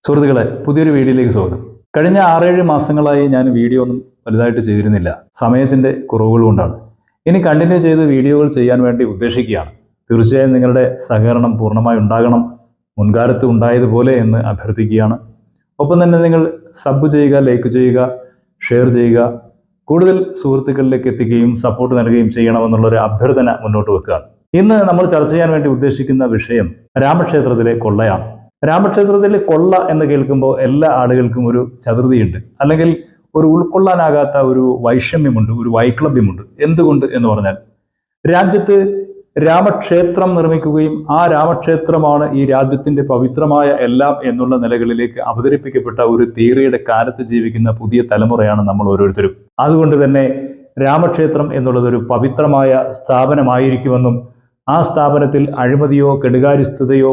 സുഹൃത്തുക്കളെ, പുതിയൊരു വീഡിയോയിലേക്ക് സ്വാഗതം. കഴിഞ്ഞ 6-7 മാസങ്ങളായി ഞാൻ വീഡിയോ ഒന്നും വലുതായിട്ട് ചെയ്തിരുന്നില്ല. സമയത്തിൻ്റെ കുറവുകൾ കൊണ്ടാണ്. ഇനി കണ്ടിന്യൂ ചെയ്ത് വീഡിയോകൾ ചെയ്യാൻ വേണ്ടി ഉദ്ദേശിക്കുകയാണ്. തീർച്ചയായും നിങ്ങളുടെ സഹകരണം പൂർണ്ണമായി ഉണ്ടാകണം, മുൻകാലത്ത് ഉണ്ടായതുപോലെ എന്ന് അഭ്യർത്ഥിക്കുകയാണ്. ഒപ്പം തന്നെ നിങ്ങൾ സബ് ചെയ്യുക, ലൈക്ക് ചെയ്യുക, ഷെയർ ചെയ്യുക, കൂടുതൽ സുഹൃത്തുക്കളിലേക്ക് എത്തിക്കുകയും സപ്പോർട്ട് നൽകുകയും ചെയ്യണമെന്നുള്ളൊരു അഭ്യർത്ഥന മുന്നോട്ട് വെക്കുകയാണ്. ഇന്ന് നമ്മൾ ചർച്ച ചെയ്യാൻ വേണ്ടി ഉദ്ദേശിക്കുന്ന വിഷയം രാമക്ഷേത്രത്തിലെ കൊള്ളയാണ്. രാമക്ഷേത്രത്തിലെ കൊള്ള എന്ന് കേൾക്കുമ്പോൾ എല്ലാ ആളുകൾക്കും ഒരു ചതുർത്ഥിയുണ്ട്, അല്ലെങ്കിൽ ഒരു ഉൾക്കൊള്ളാനാകാത്ത ഒരു വൈഷമ്യമുണ്ട്, ഒരു വൈക്ലഭ്യമുണ്ട്. എന്തുകൊണ്ട് എന്ന് പറഞ്ഞാൽ, രാജ്യത്ത് രാമക്ഷേത്രം നിർമ്മിക്കുകയും ആ രാമക്ഷേത്രമാണ് ഈ രാജ്യത്തിന്റെ പവിത്രമായ എല്ലാം എന്നുള്ള നിലകളിലേക്ക് അവതരിപ്പിക്കപ്പെട്ട ഒരു തിയറിയുടെ കാലത്ത് ജീവിക്കുന്ന പുതിയ തലമുറയാണ് നമ്മൾ ഓരോരുത്തരും. അതുകൊണ്ട് തന്നെ രാമക്ഷേത്രം എന്നുള്ളത് ഒരു പവിത്രമായ സ്ഥാപനമായിരിക്കുമെന്നും ആ സ്ഥാപനത്തിൽ അഴിമതിയോ കെടുകാര്യസ്ഥതയോ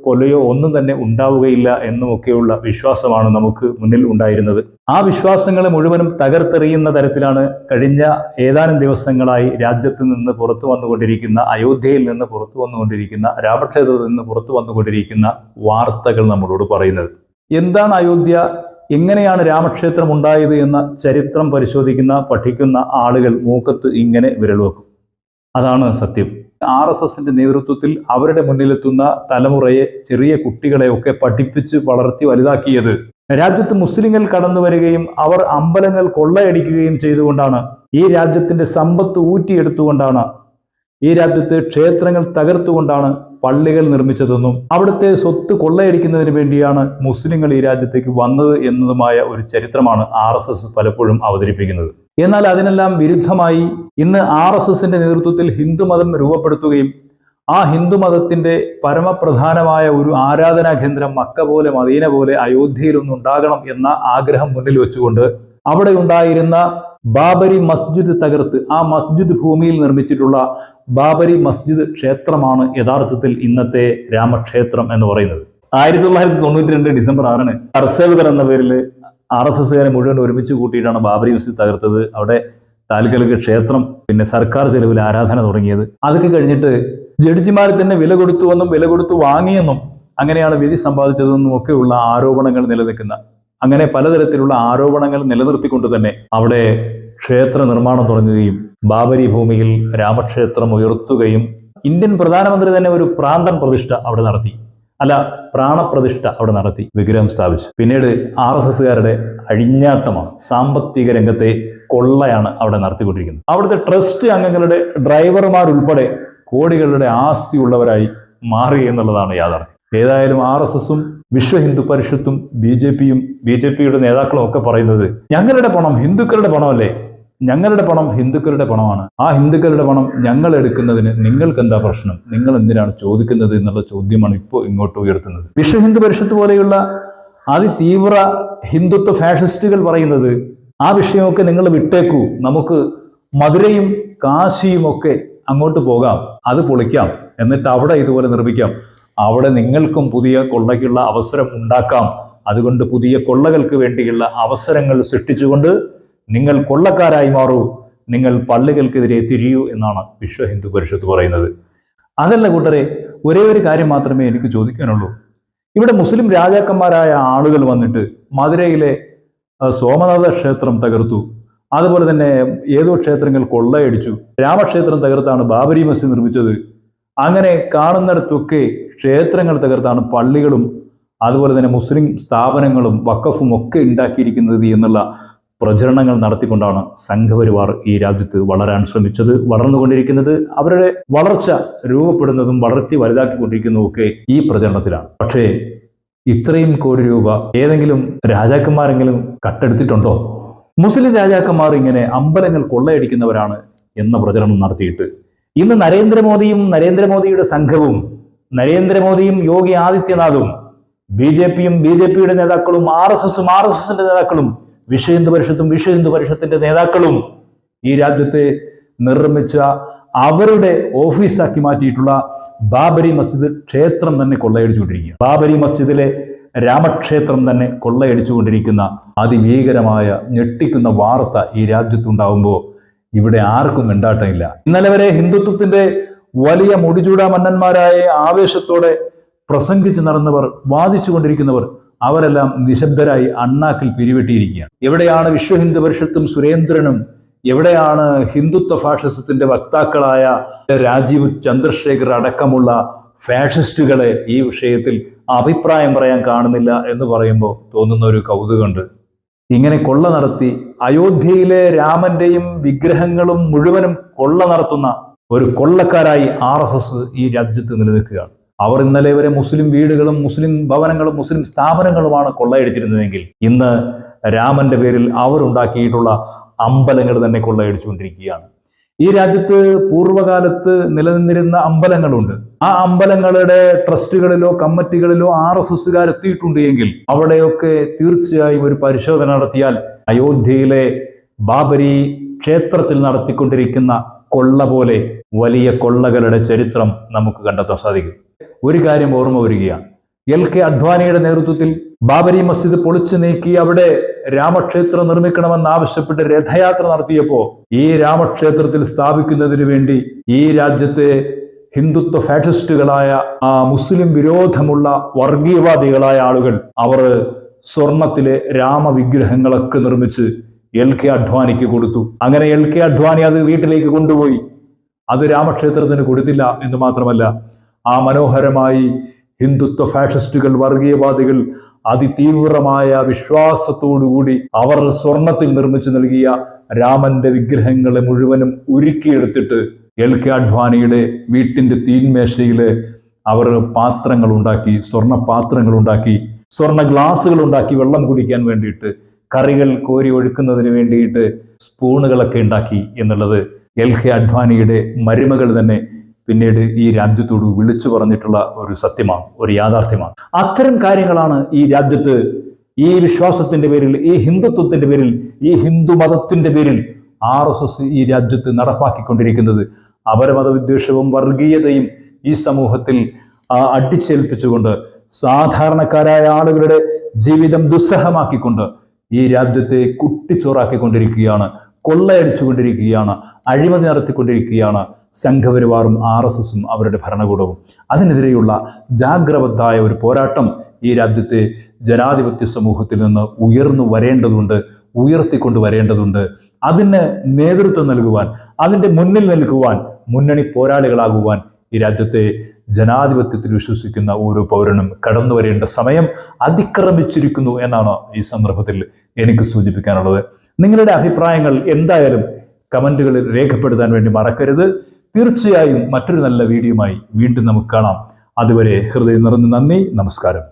കൊലയോ ഒന്നും തന്നെ ഉണ്ടാവുകയില്ല എന്നുമൊക്കെയുള്ള വിശ്വാസമാണ് നമുക്ക് മുന്നിൽ ഉണ്ടായിരുന്നത്. ആ വിശ്വാസങ്ങളെ മുഴുവനും തകർത്തെറിയുന്ന തരത്തിലാണ് കഴിഞ്ഞ ഏതാനും ദിവസങ്ങളായി രാജ്യത്ത് നിന്ന് പുറത്തു വന്നുകൊണ്ടിരിക്കുന്ന, അയോധ്യയിൽ നിന്ന് പുറത്തു വന്നുകൊണ്ടിരിക്കുന്ന, രാമക്ഷേത്രത്തിൽ നിന്ന് പുറത്തു വന്നുകൊണ്ടിരിക്കുന്ന വാർത്തകൾ നമ്മളോട് പറയുന്നത്. എന്താണ് അയോധ്യ, എങ്ങനെയാണ് രാമക്ഷേത്രം ഉണ്ടായത് എന്ന ചരിത്രം പരിശോധിക്കുന്ന, പഠിക്കുന്ന ആളുകൾ മൂക്കത്ത് ഇങ്ങനെ വിരൽ വെക്കും. അതാണ് സത്യം. RSSന്റെ നേതൃത്വത്തിൽ അവരുടെ മുന്നിലെത്തുന്ന തലമുറയെ, ചെറിയ കുട്ടികളെയൊക്കെ പഠിപ്പിച്ച് വളർത്തി വലുതാക്കിയത് രാജ്യത്ത് മുസ്ലിങ്ങൾ കടന്നു വരികയും അവർ അമ്പലങ്ങൾ കൊള്ളയടിക്കുകയും ചെയ്തുകൊണ്ടാണ്, ഈ രാജ്യത്തിന്റെ സമ്പത്ത് ഊറ്റിയെടുത്തുകൊണ്ടാണ്, ഈ രാജ്യത്തെ ക്ഷേത്രങ്ങൾ തകർത്തുകൊണ്ടാണ് പള്ളികൾ നിർമ്മിച്ചതെന്നും അവിടുത്തെ സ്വത്ത് കൊള്ളയടിക്കുന്നതിന് വേണ്ടിയാണ് മുസ്ലിങ്ങൾ ഈ രാജ്യത്തേക്ക് വന്നത് എന്നതുമായ ഒരു ചരിത്രമാണ് RSS പലപ്പോഴും അവതരിപ്പിക്കുന്നത്. എന്നാൽ അതിനെല്ലാം വിരുദ്ധമായി ഇന്ന് RSSന്റെ നേതൃത്വത്തിൽ ഹിന്ദുമതം രൂപപ്പെടുത്തുകയും ആ ഹിന്ദുമതത്തിന്റെ പരമപ്രധാനമായ ഒരു ആരാധനാ കേന്ദ്രം മക്ക പോലെ, മദീന പോലെ അയോധ്യയിലൊന്നുണ്ടാകണം എന്ന ആഗ്രഹം മുന്നിൽ വെച്ചുകൊണ്ട് അവിടെ ഉണ്ടായിരുന്ന ബാബരി മസ്ജിദ് തകർത്ത് ആ മസ്ജിദ് ഭൂമിയിൽ നിർമ്മിച്ചിട്ടുള്ള ബാബരി മസ്ജിദ് ക്ഷേത്രമാണ് യഥാർത്ഥത്തിൽ ഇന്നത്തെ രാമക്ഷേത്രം എന്ന് പറയുന്നത്. 1992 ഡിസംബർ 6 ഹർസേവകർ എന്ന പേരിൽ RSSകാരെ മുഴുവൻ ഒരുമിച്ച് കൂട്ടിയിട്ടാണ് ബാബരി മസ്ജിദ് തകർത്തത്. അവിടെ താൽക്കാലിക ക്ഷേത്രം, പിന്നെ സർക്കാർ ചെലവിൽ ആരാധന തുടങ്ങിയത്. അതൊക്കെ കഴിഞ്ഞിട്ട് ജഡ്ജിമാർ തന്നെ വില കൊടുത്തുവെന്നും വില കൊടുത്തു വാങ്ങിയെന്നും അങ്ങനെയാണ് വിധി സമ്പാദിച്ചതെന്നും ഒക്കെയുള്ള ആരോപണങ്ങൾ നിലനിൽക്കുന്ന, അങ്ങനെ പലതരത്തിലുള്ള ആരോപണങ്ങൾ നിലനിർത്തിക്കൊണ്ട് തന്നെ അവിടെ ക്ഷേത്ര നിർമ്മാണം തുടങ്ങുകയും ബാബരി ഭൂമിയിൽ രാമക്ഷേത്രം ഉയർത്തുകയും ഇന്ത്യൻ പ്രധാനമന്ത്രി തന്നെ ഒരു പ്രാന്തൻ പ്രതിഷ്ഠ അവിടെ നടത്തി, പ്രാണപ്രതിഷ്ഠ അവിടെ നടത്തി, വിഗ്രഹം സ്ഥാപിച്ചു. പിന്നീട് RSSകാരുടെ അഴിഞ്ഞാട്ടമാണ്, സാമ്പത്തിക രംഗത്തെ കൊള്ളയാണ് അവിടെ നടത്തിക്കൊണ്ടിരിക്കുന്നത്. അവിടുത്തെ ട്രസ്റ്റ് അംഗങ്ങളുടെ ഡ്രൈവർമാരുൾപ്പെടെ കോടികളുടെ ആസ്തിയുള്ളവരായി മാറി എന്നുള്ളതാണ് യാഥാർത്ഥ്യം. ഏതായാലും RSSും വിശ്വ ഹിന്ദു പരിഷത്തും BJPയുടെ നേതാക്കളും ഒക്കെ പറയുന്നത്, ഞങ്ങളുടെ പണം ഹിന്ദുക്കളുടെ പണമല്ലേ, ഞങ്ങളുടെ പണം ഹിന്ദുക്കളുടെ പണമാണ്, ആ ഹിന്ദുക്കളുടെ പണം ഞങ്ങൾ എടുക്കുന്നതിന് നിങ്ങൾക്ക് എന്താ പ്രശ്നം, നിങ്ങൾ എന്തിനാണ് ചോദിക്കുന്നത് എന്നുള്ള ചോദ്യമാണ് ഇപ്പോൾ ഇങ്ങോട്ട് ഉയർത്തുന്നത്. വിശ്വ ഹിന്ദു പരിഷത്ത് പോലെയുള്ള അതിതീവ്ര ഹിന്ദുത്വ ഫാഷിസ്റ്റുകൾ പറയുന്നത്, ആ വിഷയമൊക്കെ നിങ്ങൾ വിട്ടേക്കൂ, നമുക്ക് മധുരയും കാശിയും ഒക്കെ അങ്ങോട്ട് പോകാം, അത് പൊളിക്കാം, എന്നിട്ട് അവിടെ ഇതുപോലെ നിർമ്മിക്കാം, അവിടെ നിങ്ങൾക്കും പുതിയ കൊള്ളയ്ക്കുള്ള അവസരം ഉണ്ടാക്കാം, അതുകൊണ്ട് പുതിയ കൊള്ളകൾക്ക് വേണ്ടിയുള്ള അവസരങ്ങൾ സൃഷ്ടിച്ചുകൊണ്ട് നിങ്ങൾ കൊള്ളക്കാരായി മാറൂ, നിങ്ങൾ പള്ളികൾക്കെതിരെ തിരിയൂ എന്നാണ് വിശ്വ ഹിന്ദു പരിഷത്ത് പറയുന്നത്. അതല്ല കൂട്ടരെ, ഒരേ ഒരു കാര്യം മാത്രമേ എനിക്ക് ചോദിക്കാനുള്ളൂ. ഇവിടെ മുസ്ലിം രാജാക്കന്മാരായ ആളുകൾ വന്നിട്ട് മധുരയിലെ സോമനാഥ ക്ഷേത്രം തകർത്തു, അതുപോലെ തന്നെ ഏതോ ക്ഷേത്രങ്ങൾ കൊള്ളയടിച്ചു, രാമക്ഷേത്രം തകർത്താണ് ബാബരി മസ്ജിദ് നിർമ്മിച്ചത്, അങ്ങനെ കാണുന്നിടത്തൊക്കെ ക്ഷേത്രങ്ങൾ തകർത്താണ് പള്ളികളും അതുപോലെ തന്നെ മുസ്ലിം സ്ഥാപനങ്ങളും വഖഫും ഒക്കെ ഉണ്ടാക്കിയിരിക്കുന്നത് എന്നുള്ള പ്രചരണങ്ങൾ നടത്തിക്കൊണ്ടാണ് സംഘപരിവാർ ഈ രാജ്യത്ത് വളരാൻ ശ്രമിച്ചത്, വളർന്നുകൊണ്ടിരിക്കുന്നത്. അവരുടെ വളർച്ച രൂപപ്പെടുന്നതും വളർത്തി വലുതാക്കിക്കൊണ്ടിരിക്കുന്നതും ഒക്കെ ഈ പ്രചരണത്തിലാണ്. പക്ഷേ ഇത്രയും കോടി രൂപ ഏതെങ്കിലും രാജാക്കന്മാരെങ്കിലും കട്ടെടുത്തിട്ടുണ്ടോ? മുസ്ലിം രാജാക്കന്മാർ ഇങ്ങനെ അമ്പലങ്ങൾ കൊള്ളയടിക്കുന്നവരാണ് എന്ന പ്രചരണം നടത്തിയിട്ട് ഇന്ന് നരേന്ദ്രമോദിയുടെ സംഘവും, നരേന്ദ്രമോദിയും യോഗി ആദിത്യനാഥും, BJPയുടെ നേതാക്കളും, RSSന്റെ നേതാക്കളും, വിശ്വ ഹിന്ദു പരിഷത്തിന്റെ നേതാക്കളും ഈ രാജ്യത്തെ നിർമ്മിച്ച അവരുടെ ഓഫീസാക്കി മാറ്റിയിട്ടുള്ള ബാബരി മസ്ജിദ് ക്ഷേത്രം തന്നെ കൊള്ളയടിച്ചുകൊണ്ടിരിക്കുക. ബാബരി മസ്ജിദിലെ രാമക്ഷേത്രം തന്നെ കൊള്ളയടിച്ചുകൊണ്ടിരിക്കുന്ന അതിഭീകരമായ ഞെട്ടിക്കുന്ന വാർത്ത ഈ രാജ്യത്തുണ്ടാവുമ്പോൾ ഇവിടെ ആർക്കും മിണ്ടാട്ടമില്ല. ഇന്നലെ വരെ ഹിന്ദുത്വത്തിന്റെ വലിയ മുടിചൂടാ മന്നന്മാരായ ആവേശത്തോടെ പ്രസംഗിച്ച് നടന്നവർ, വാദിച്ചു കൊണ്ടിരിക്കുന്നവർ, അവരെല്ലാം നിശബ്ദരായി അണ്ണാക്കിൽ പിരിവെട്ടിയിരിക്കുകയാണ്. എവിടെയാണ് വിശ്വ ഹിന്ദു പരിഷത്തും സുരേന്ദ്രനും? എവിടെയാണ് ഹിന്ദുത്വ ഫാഷിസത്തിന്റെ വക്താക്കളായ രാജീവ് ചന്ദ്രശേഖർ അടക്കമുള്ള ഫാഷിസ്റ്റുകളെ ഈ വിഷയത്തിൽ അഭിപ്രായം പറയാൻ കാണുന്നില്ല എന്ന് പറയുമ്പോൾ തോന്നുന്ന ഒരു കൗതുകമുണ്ട്. ഇങ്ങനെ കൊള്ള നടത്തി അയോധ്യയിലെ രാമന്റെയും വിഗ്രഹങ്ങളും മുഴുവനും കൊള്ള നടത്തുന്ന ഒരു കൊള്ളക്കാരായി RSS ഈ രാജ്യത്ത് നിലനിൽക്കുകയാണ്. അവർ ഇന്നലെ വരെ മുസ്ലിം വീടുകളും മുസ്ലിം ഭവനങ്ങളും മുസ്ലിം സ്ഥാപനങ്ങളുമാണ് കൊള്ളയടിച്ചിരുന്നതെങ്കിൽ ഇന്ന് രാമന്റെ പേരിൽ അവരുണ്ടാക്കിയിട്ടുള്ള അമ്പലങ്ങൾ തന്നെ കൊള്ളയടിച്ചുകൊണ്ടിരിക്കുകയാണ്. ഈ രാജ്യത്ത് പൂർവ്വകാലത്ത് നിലനിന്നിരുന്ന അമ്പലങ്ങളുണ്ട്. ആ അമ്പലങ്ങളുടെ ട്രസ്റ്റുകളിലോ കമ്മിറ്റികളിലോ RSSകാർ എത്തിയിട്ടുണ്ട് എങ്കിൽ അവിടെയൊക്കെ തീർച്ചയായും ഒരു പരിശോധന നടത്തിയാൽ അയോധ്യയിലെ ബാബരി ക്ഷേത്രത്തിൽ നടത്തിക്കൊണ്ടിരിക്കുന്ന കൊള്ള പോലെ വലിയ കൊള്ളകളുടെ ചരിത്രം നമുക്ക് കണ്ടെത്താൻ സാധിക്കും. ഒരു കാര്യം ഓർമ്മ വരികയാണ്. LK അദ്വാനിയുടെ നേതൃത്വത്തിൽ ബാബരി മസ്ജിദ് പൊളിച്ചു നീക്കി അവിടെ രാമക്ഷേത്രം നിർമ്മിക്കണമെന്നാവശ്യപ്പെട്ട് രഥയാത്ര നടത്തിയപ്പോൾ ഈ രാമക്ഷേത്രത്തിൽ സ്ഥാപിക്കുന്നതിന് വേണ്ടി ഈ രാജ്യത്തെ ഹിന്ദുത്വ ഫാഷിസ്റ്റുകളായ മുസ്ലിം വിരോധമുള്ള വർഗീയവാദികളായ ആളുകൾ അവർ സ്വർണത്തിലെ രാമവിഗ്രഹങ്ങളൊക്കെ നിർമ്മിച്ച് LK അദ്വാനിക്ക് കൊടുത്തു. അങ്ങനെ LK അദ്വാനി അത് വീട്ടിലേക്ക് കൊണ്ടുപോയി. അത് രാമക്ഷേത്രത്തിന് കൊടുത്തില്ല എന്ന് മാത്രമല്ല, ആ മനോഹരമായി ഹിന്ദുത്വ ഫാഷിസ്റ്റുകൾ വർഗീയവാദികൾ അതിതീവ്രമായ വിശ്വാസത്തോടുകൂടി അവർ സ്വർണത്തിൽ നിർമ്മിച്ചു നൽകിയ രാമന്റെ വിഗ്രഹങ്ങളെ മുഴുവനും ഉരുക്കിയെടുത്തിട്ട് LK അദ്വാനിയുടെ വീട്ടിന്റെ തീന്മേശയില് അവർ പാത്രങ്ങൾ ഉണ്ടാക്കി, സ്വർണ്ണ പാത്രങ്ങൾ ഉണ്ടാക്കി, സ്വർണ്ണ ഗ്ലാസുകൾ ഉണ്ടാക്കി, വെള്ളം കുടിക്കാൻ വേണ്ടിയിട്ട്, കറികൾ കോരി ഒഴുക്കുന്നതിന് വേണ്ടിയിട്ട് സ്പൂണുകളൊക്കെ ഉണ്ടാക്കി എന്നുള്ളത് LK അദ്വാനിയുടെ മരുമകൾ തന്നെ പിന്നീട് ഈ രാജ്യത്തോട് വിളിച്ചു പറഞ്ഞിട്ടുള്ള ഒരു സത്യമാണ്, ഒരു യാഥാർത്ഥ്യമാണ്. അത്തരം കാര്യങ്ങളാണ് ഈ രാജ്യത്ത് ഈ വിശ്വാസത്തിന്റെ പേരിൽ, ഈ ഹിന്ദുത്വത്തിന്റെ പേരിൽ, ഈ ഹിന്ദു മതത്തിന്റെ പേരിൽ RSS ഈ രാജ്യത്ത് നടപ്പാക്കിക്കൊണ്ടിരിക്കുന്നത്. അപരമതവിദ്വേഷവും വർഗീയതയും ഈ സമൂഹത്തിൽ അടിച്ചേൽപ്പിച്ചുകൊണ്ട് സാധാരണക്കാരായ ആളുകളുടെ ജീവിതം ദുസ്സഹമാക്കിക്കൊണ്ട് ഈ രാജ്യത്തെ കുട്ടിച്ചോറാക്കിക്കൊണ്ടിരിക്കുകയാണ്, കൊള്ളയടിച്ചുകൊണ്ടിരിക്കുകയാണ്, അഴിമതി നടത്തിക്കൊണ്ടിരിക്കുകയാണ് സംഘപരിവാറും RSSും അവരുടെ ഭരണകൂടവും. അതിനെതിരെയുള്ള ജാഗ്രബദ്ധായ ഒരു പോരാട്ടം ഈ രാജ്യത്തെ ജനാധിപത്യ സമൂഹത്തിൽ നിന്ന് ഉയർന്നു വരേണ്ടതുണ്ട്, ഉയർത്തിക്കൊണ്ട് വരേണ്ടതുണ്ട്. അതിന് നേതൃത്വം നൽകുവാൻ, അതിൻ്റെ മുന്നിൽ നിൽക്കുവാൻ, മുന്നണി പോരാളികളാകുവാൻ ഈ രാജ്യത്തെ ജനാധിപത്യത്തിൽ വിശ്വസിക്കുന്ന ഓരോ പൗരനും കടന്നു വരേണ്ട സമയം അതിക്രമിച്ചിരിക്കുന്നു എന്നാണ് ഈ സന്ദർഭത്തിൽ എനിക്ക് സൂചിപ്പിക്കാനുള്ളത്. നിങ്ങളുടെ അഭിപ്രായങ്ങൾ എന്തായാലും കമന്റുകളിൽ രേഖപ്പെടുത്താൻ വേണ്ടി മറക്കരുത്. തീർച്ചയായും മറ്റൊരു നല്ല വീഡിയോയുമായി വീണ്ടും നമുക്ക് കാണാം. അതുവരെ ഹൃദയം നിറഞ്ഞ നന്ദി, നമസ്കാരം.